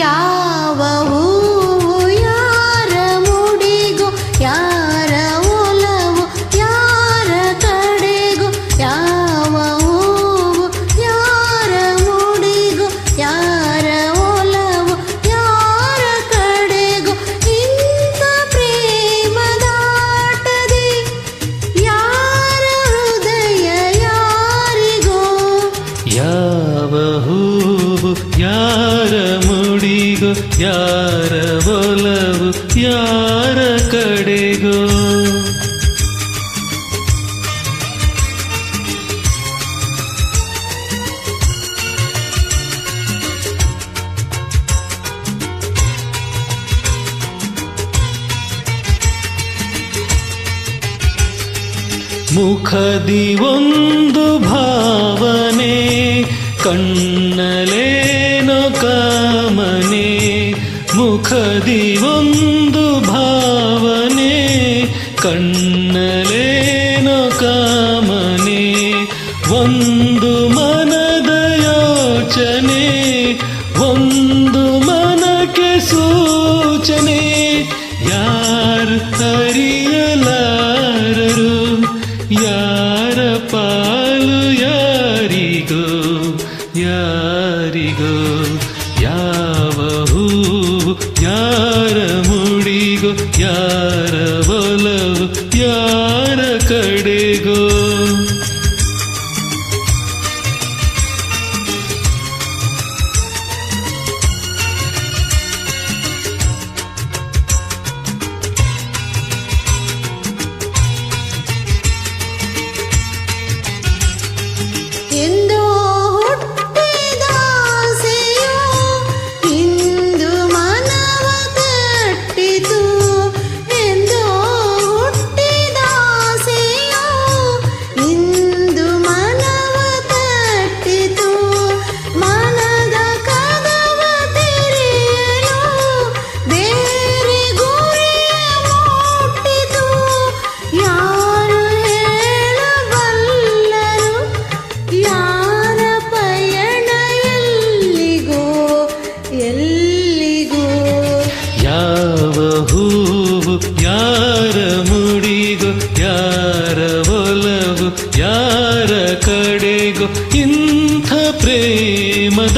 ಯಾವ ಹೂವು ಯಾರ ಮುಡಿಗೂ ಯಾರ ಒಲವು ಯಾರ ಕಡೆಗೂ ಯಾವ ಹೂವು ಯಾರ ಮುಡಿಗೂ ಯಾರ ಒಲವು ಯಾರ ಕಡೆಗೂ ಇಂಥ ಪ್ರೇಮದಾಟದೆ ಯಾರ ಹೃದಯ ಯಾರಿಗೋ ಯಾವ ಹೂವು ಯಾರ ಮುಡಿಗೋ ಯಾರ ಒಲವು ಯಾರ ಕಡೆಗೋ ಮುಖದಿ ಒಂದು ಭಾವನೆ ಕಣ್ಣಲೇನೋ ಕಾಮನೆ ಮುಖದಿ ಒಂದು ಭಾವನೆ ಕಣ್ಣಲೇನೋ ಕಾಮನೆ ಒಂದು ಮನದ ಯೋಚನೆ ಒಂದು ಮನಕ್ಕೆ ಸೂಚನೆ ಯಾರು ಅರಿಯಲಾರರು ಯಾರ ಪಾಲು ಯಾರಿಗೋ ಯಾರಿಗೋ ಯಾವ ಹೂವು ಯಾರ ಮುಡಿಗೋ ಯಾರ ಒಲವು ಯಾರ ಕಡೆಗೋ ಎಂದೋ ಹುಟ್ಟಿದ ಆಸೆಯು ಇಂದು ಮನವ ತಟ್ಟಿತು ಎಂದೋ ಹುಟ್ಟಿದ ಆಸೆಯು ಇಂದು ಮನವ ತಟ್ಟಿತು ಮನದ ಕದವ ತೆರೆಯಲು ಬೇರೆ ಗುರಿಯ ಮುಟ್ಟಿತು ಯಾರು ಹೇಳಬಲ್ಲರು ಯಾರ ಪಯಣ ಎಲ್ಲಿಗೋ ಎಲ್ಲಿಗೋ ಯಾವ ಹೂವು ಯಾರ ಮುಡಿಗೋ ಯಾರ ಒಲವು ಯಾರ ಕಡೆಗೋ ಇಂಥ ಪ್ರೇಮದಾಟದೆ